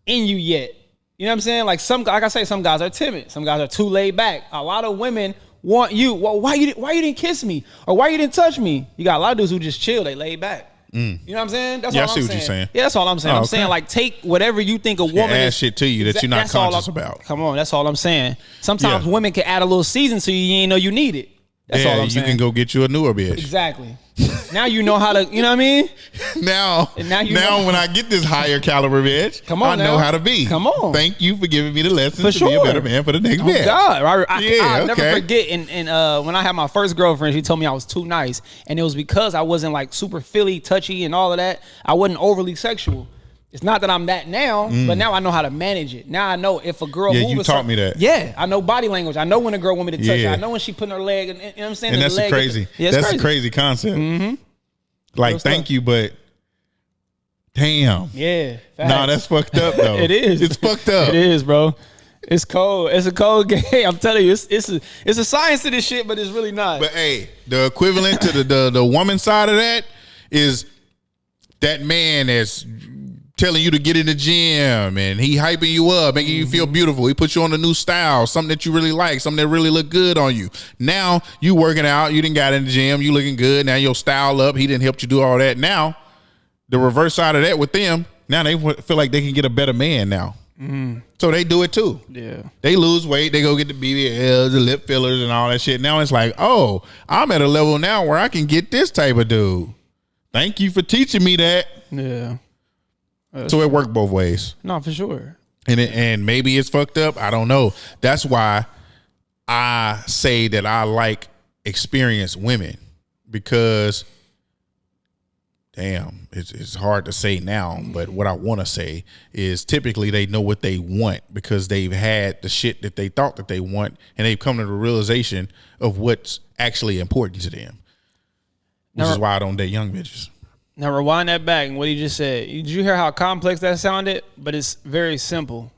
in you yet. You know what I'm saying? Like I say, some guys are timid. Some guys are too laid back. A lot of women want you. Well, why you didn't kiss me? Or why you didn't touch me? You got a lot of dudes who just chill. They laid back. You know what I'm saying? That's all I'm saying. I see what you're saying. Yeah, that's all I'm saying. I'm saying like take whatever you think a woman add shit to you that you're not conscious about. Come on, that's all I'm saying. Sometimes women can add a little season so you ain't know you need it. That's all I'm saying. You can go get you a newer bitch. Exactly. Now you know how to, you know what I mean? Now when I get this higher caliber bitch, I know how to be. Come on. Thank you for giving me the lessons to be a better man for the next bitch. God, I'll never forget. And when I had my first girlfriend, she told me I was too nice, and it was because I wasn't like super Philly, touchy, and all of that. I wasn't overly sexual. It's not that I'm that now, but now I know how to manage it. Now I know if a girl moves. Yeah, you taught me that. Yeah, I know body language. I know when a girl want me to touch her. I know when she putting her leg. You know what I'm saying? And that's crazy. That's a crazy concept. Mm-hmm. Like, thank you, but damn. Yeah. Facts. Nah, that's fucked up though. It is. It's fucked up. It is, bro. It's cold. It's a cold game. I'm telling you, it's a science to this shit, but it's really not. But hey, the equivalent to the woman side of that is that man that's telling you to get in the gym and he hyping you up, making you feel beautiful. He puts you on a new style, something that you really like, something that really look good on you. Now you working out, you didn't got in the gym, you looking good. Now your style up, he didn't help you do all that. Now the reverse side of that with them, now they feel like they can get a better man now. So they do it too. Yeah. They lose weight, they go get the BBLs, the lip fillers and all that shit. Now it's like, oh, I'm at a level now where I can get this type of dude. Thank you for teaching me that. Yeah. So it worked both ways. No, for sure. And maybe it's fucked up. I don't know. That's why I say that I like experienced women, because damn, it's hard to say now, but what I want to say is typically they know what they want because they've had the shit that they thought that they want, and they've come to the realization of what's actually important to them, which is why I don't date young bitches. Now rewind that back and what he just said. Did you hear how complex that sounded? But it's very simple.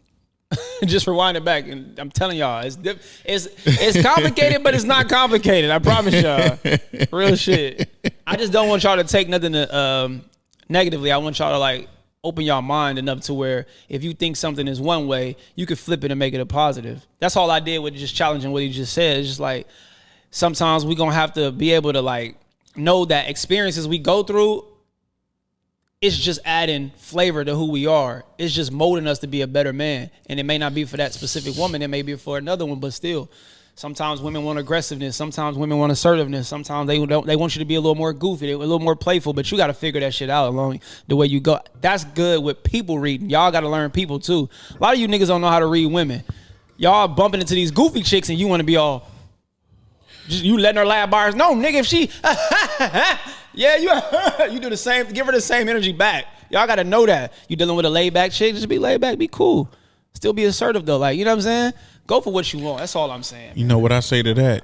Just rewind it back, and I'm telling y'all, it's complicated, but it's not complicated. I promise y'all, real shit. I just don't want y'all to take nothing negatively. I want y'all to like open y'all mind enough to where if you think something is one way, you could flip it and make it a positive. That's all I did with just challenging what he just said. It's just like sometimes we gonna have to be able to like know that experiences we go through, it's just adding flavor to who we are. It's just molding us to be a better man. And it may not be for that specific woman. It may be for another one, but still. Sometimes women want aggressiveness. Sometimes women want assertiveness. Sometimes they want you to be a little more goofy, a little more playful, but you got to figure that shit out along the way you go. That's good with people reading. Y'all got to learn people too. A lot of you niggas don't know how to read women. Y'all bumping into these goofy chicks and you want to be all, just you letting her laugh bars. No, nigga, if she, yeah, you do the same. Give her the same energy back. Y'all got to know that. You dealing with a laid back chick, just be laid back, be cool. Still be assertive though. Like, you know what I'm saying? Go for what you want. That's all I'm saying. You know what I say to that?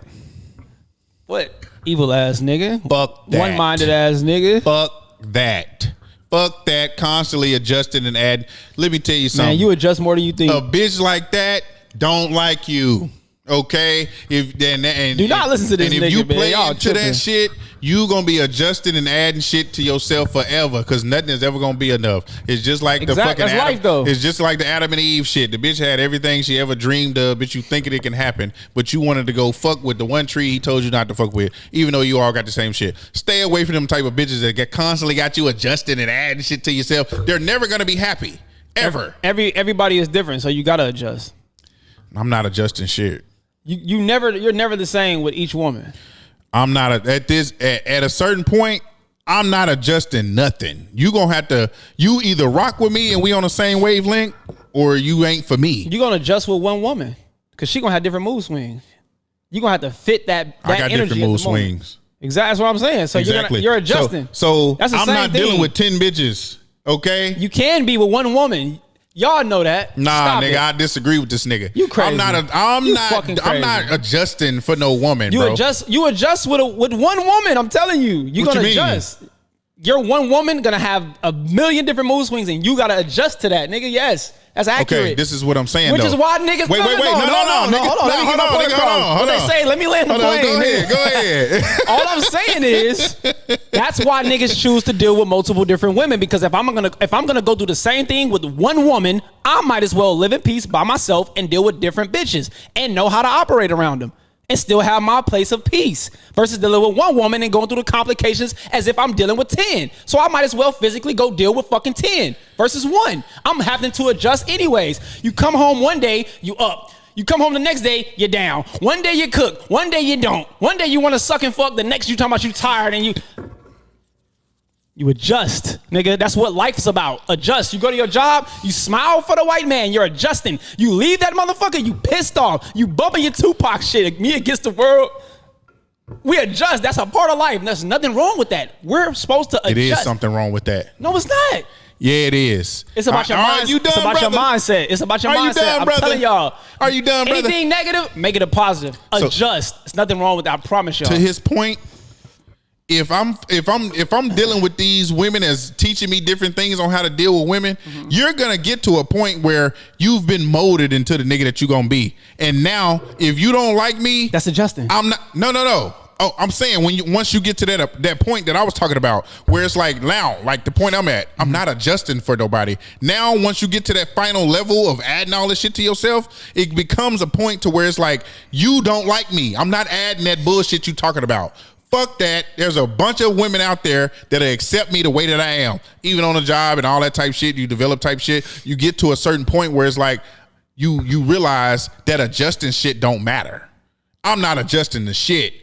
What? Evil ass nigga. Fuck that. One-minded ass nigga. Fuck that. Fuck that. Constantly adjusting and adding. Let me tell you something. Man, you adjust more than you think. A bitch like that don't like you. Okay, if then and do not listen to this. And if nigga, you man. play Y'all into tripping. that shit, you gonna be adjusting and adding shit to yourself forever because nothing is ever gonna be enough. It's just like the fucking That's Adam, life, though. It's just like the Adam and Eve shit. The bitch had everything she ever dreamed of, but you thinking it can happen, but you wanted to go fuck with the one tree he told you not to fuck with, even though you all got the same shit. Stay away from them type of bitches that constantly got you adjusting and adding shit to yourself. They're never gonna be happy ever. Everybody is different, so you gotta adjust. I'm not adjusting shit. You're never the same with each woman. I'm not at a certain point. I'm not adjusting nothing. You gonna have to. You either rock with me and we on the same wavelength, or you ain't for me. You're gonna adjust with one woman because she gonna have different mood swings. You're gonna have to fit that I got energy different mood swings. Exactly, that's what I'm saying. So Exactly. you're adjusting. So that's the I'm same not thing. dealing with 10 bitches. Okay. You can be with one woman. Y'all know that. Nah, Stop nigga, it. I disagree with this nigga. You crazy. I'm not adjusting for no woman, bro. You adjust with one woman. I'm telling you. You're What gonna you mean? adjust. You're one woman gonna have a million different mood swings, and you gotta adjust to that, nigga. Yes, that's accurate. Okay, this is what I'm saying. Which though. is why niggas. Wait, no, nigga, nigga. hold on. Let me get my point across. What they say? Let me land the plane. Go ahead. All I'm saying is that's why niggas choose to deal with multiple different women, because if I'm gonna go do the same thing with one woman, I might as well live in peace by myself and deal with different bitches and know how to operate around them and still have my place of peace versus dealing with one woman and going through the complications as if I'm dealing with 10. So I might as well physically go deal with fucking 10 versus one. I'm having to adjust anyways. You come home one day, you up. You come home the next day, you're down. One day you cook, one day you don't. One day you want to suck and fuck, the next you talking about you tired and you adjust, nigga. That's what life is about. Adjust. You go to your job, you smile for the white man, you're adjusting. You leave that motherfucker, you pissed off. You bumping your Tupac shit, me against the world. We adjust. That's a part of life. There's nothing wrong with that. We're supposed to adjust. It is something wrong with that. No, it's not. Yeah, it is. It's about your mindset. It's about your mindset. It's about your mindset. I'm telling y'all. Are you done, brother? Anything negative, make it a positive. Adjust. There's nothing wrong with that. I promise y'all. To his point, if I'm dealing with these women as teaching me different things on how to deal with women, you're gonna get to a point where you've been molded into the nigga that you're gonna be. And now, if you don't like me, that's adjusting. I'm not. No. Oh, I'm saying once you get to that point that I was talking about, where it's like now, like the point I'm at, I'm not adjusting for nobody. Now, once you get to that final level of adding all this shit to yourself, it becomes a point to where it's like you don't like me. I'm not adding that bullshit you talking about. Fuck that. There's a bunch of women out there that'll accept me the way that I am, even on the job and all that type shit. You develop type shit. You get to a certain point where it's like you realize that adjusting shit don't matter. I'm not adjusting the shit.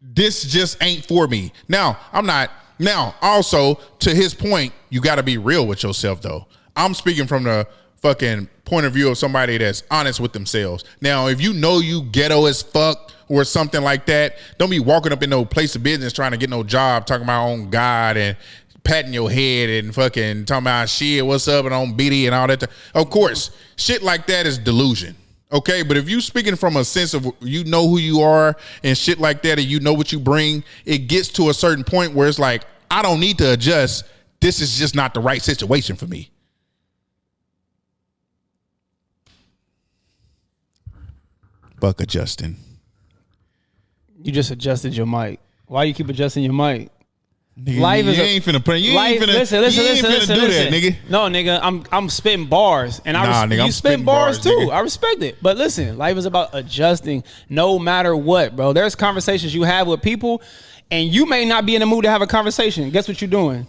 This just ain't for me. Now, I'm not. Now, also, to his point, you got to be real with yourself, though. I'm speaking from the fucking point of view of somebody that's honest with themselves. Now, if you know you ghetto as fuck or something like that, don't be walking up in no place of business trying to get no job, talking about on God and patting your head and fucking talking about shit, what's up, and on BD and all that. Of course, shit like that is delusion. Okay, but if you speaking from a sense of you know who you are and shit like that and you know what you bring, it gets to a certain point where it's like, I don't need to adjust. This is just not the right situation for me. Fuck adjusting. You just adjusted your mic. Why you keep adjusting your mic? Nigga, life is ain't finna put you ain't finna listen, do that, nigga. No, nigga, I'm spitting bars, and you spitting bars too. Nigga. I respect it, but listen, life is about adjusting, no matter what, bro. There's conversations you have with people, and you may not be in the mood to have a conversation. Guess what you're doing?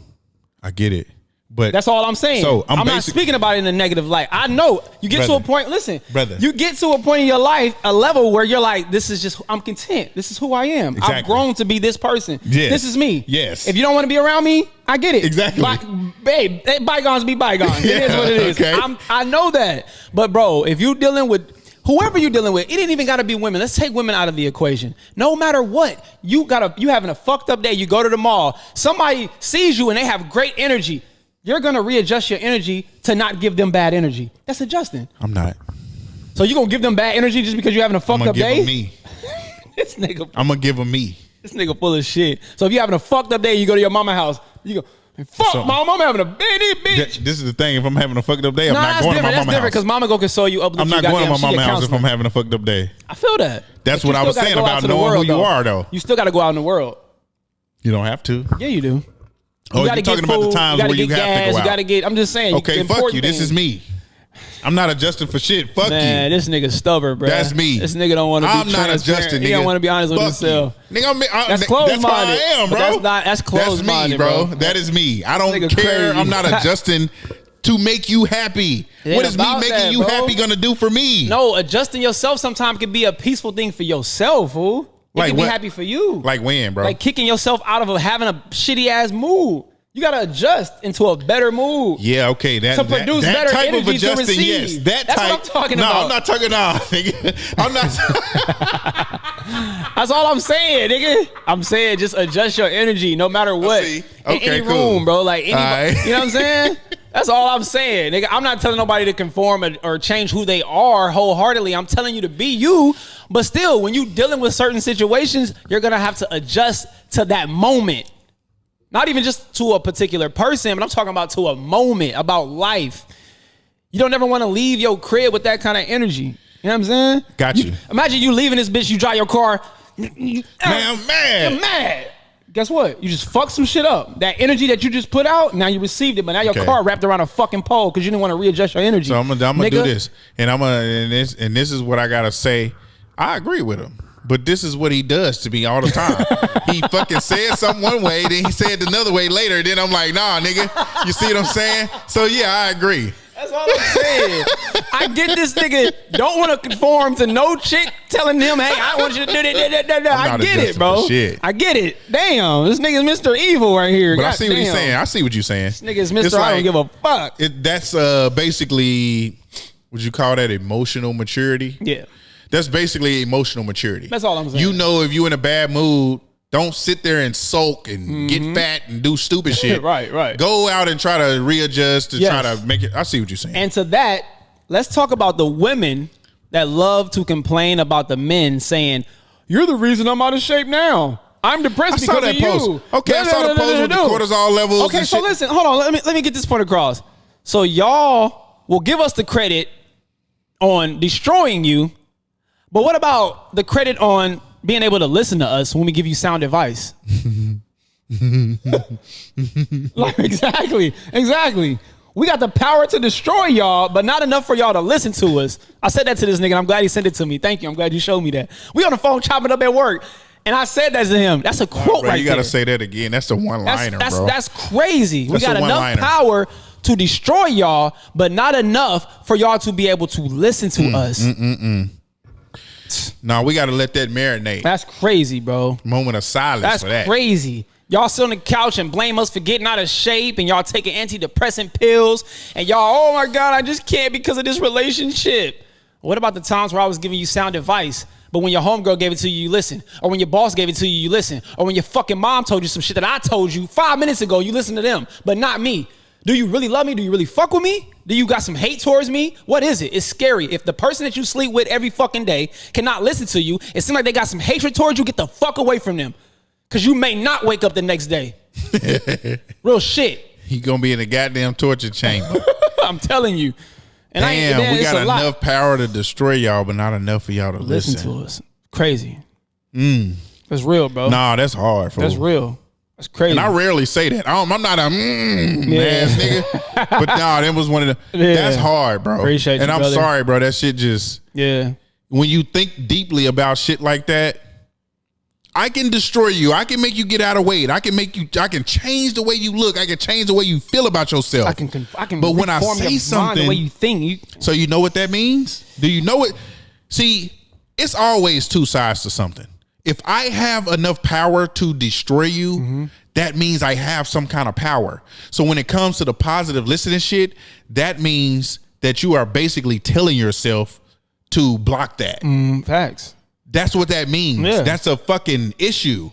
I get it. But that's all I'm saying. So I'm not speaking about it in a negative light. I know you get to a point. Listen, brother, you get to a point in your life, a level where you're like, "This is just. I'm content. This is who I am. Exactly. I've grown to be this person. Yes. This is me. Yes. If you don't want to be around me, I get it. Exactly. Babe, bygones be bygones. It is what it is. Okay. I know that. But bro, if you dealing with whoever you're dealing with, it ain't even got to be women. Let's take women out of the equation. No matter what, you having a fucked up day. You go to the mall. Somebody sees you and they have great energy. You're going to readjust your energy to not give them bad energy. That's adjusting. I'm not. So you going to give them bad energy just because you're having a fucked up day? I'm going to give them me. This nigga. I'm going to give them me. This nigga full of shit. So if you're having a fucked up day, you go to your mama's house. You go, Fuck, mom, I'm having a baby, bitch. This is the thing. If I'm having a fucked up day, I'm not going to my mama's house. That's different because mama gonna console you. I'm not going to my mama's house if I'm having a fucked up day. I feel that. That's what I was saying about knowing who you are, though. You still got to go out in the world. You don't have to. Yeah, you do. Oh, you're talking about the times where you have to go out. You got to get. I'm just saying. Okay, fuck you. This is me. I'm not adjusting for shit. Fuck you. Man, this nigga stubborn, bro. That's me. This nigga don't want to be transparent. I'm not adjusting, nigga. He don't want to be honest with himself. Nigga, that's closed-minded. That's how I am, bro. That's closed-minded, bro. That is me. I don't care. Crazy. I'm not adjusting to make you happy. What is me making you happy gonna do for me? No, adjusting yourself sometimes can be a peaceful thing for yourself, fool. It can be happy for you. Like when, bro? Like kicking yourself out of having a shitty ass mood. You gotta adjust into a better mood. Yeah, okay. That type of adjusting, yes. That's what I'm talking about. No, I'm not talking about. I'm not. That's all I'm saying, nigga. I'm saying just adjust your energy no matter what. Okay, in any room, bro. Like anybody, you know what I'm saying? That's all I'm saying, nigga. I'm not telling nobody to conform or change who they are wholeheartedly. I'm telling you to be you. But still, when you dealing with certain situations, you're gonna have to adjust to that moment. Not even just to a particular person, but I'm talking about to a moment, about life. You don't ever want to leave your crib with that kind of energy. You know what I'm saying? Got you. Imagine you leaving this bitch, you drive your car. Man, I'm mad. You're mad. Guess what? You just fucked some shit up. That energy that you just put out, now you received it, but now your car wrapped around a fucking pole because you didn't want to readjust your energy. So I'm gonna do this, and this is what I gotta say. I agree with him. But this is what he does to me all the time. He fucking said something one way, then he said another way later. Then I'm like, nah, nigga. You see what I'm saying? So yeah, I agree. That's all I'm saying. I get this nigga don't want to conform to no chick telling him, hey, I want you to do that. I get it, bro. I get it. Damn, this nigga's Mr. Evil right here. But I see what he's saying. I see what you're saying. This nigga's Mr. I don't give a fuck. That's basically, would you call that emotional maturity? Yeah. That's basically emotional maturity. That's all I'm saying. You know, if you're in a bad mood, don't sit there and sulk and get fat and do stupid shit. Right. Go out and try to readjust and try to make it. I see what you're saying. And to that, let's talk about the women that love to complain about the men saying, you're the reason I'm out of shape now. I'm depressed because of you. Okay, I saw the post with the cortisol levels. Okay, so listen, hold on. Let me get this point across. So y'all will give us the credit on destroying you. But what about the credit on being able to listen to us when we give you sound advice? Like, exactly. We got the power to destroy y'all, but not enough for y'all to listen to us. I said that to this nigga, and I'm glad he sent it to me. Thank you. I'm glad you showed me that. We on the phone chopping up at work, and I said that to him. That's a quote right there. You got to say that again. That's a one-liner, bro. That's crazy. We got enough power to destroy y'all, but not enough for y'all to be able to listen to us. No, we got to let that marinate. That's crazy, bro. Moment of silence for that. That's crazy. Y'all sit on the couch and blame us for getting out of shape, and y'all taking antidepressant pills, and y'all, oh my God, I just can't because of this relationship. What about the times where I was giving you sound advice, but when your homegirl gave it to you, you listen, or when your boss gave it to you, you listen, or when your fucking mom told you some shit that I told you 5 minutes ago, you listen to them, but not me. Do you really love me? Do you really fuck with me? Do you got some hate towards me? What is it? It's scary. If the person that you sleep with every fucking day cannot listen to you, it seems like they got some hatred towards you, get the fuck away from them. Because you may not wake up the next day. Real shit. He going to be in a goddamn torture chamber. I'm telling you. And damn, we got enough power to destroy y'all, but not enough for y'all to listen to us. Crazy. That's real, bro. Nah, that's hard. That's real. That's crazy. And I rarely say that. I'm not a ass nigga. But nah, that was one of the. Yeah. That's hard, bro. Appreciate you, and I'm brother. sorry, bro. That shit just. Yeah. When you think deeply about shit like that, I can destroy you. I can make you get out of weight. I can change the way you look. I can change the way you feel about yourself. I can. But when I say something, the way you think. So you know what that means? Do you know it? See, it's always two sides to something. If I have enough power to destroy you, that means I have some kind of power. So when it comes to the positive listening shit, that means that you are basically telling yourself to block that. Facts. That's what that means. Yeah. That's a fucking issue.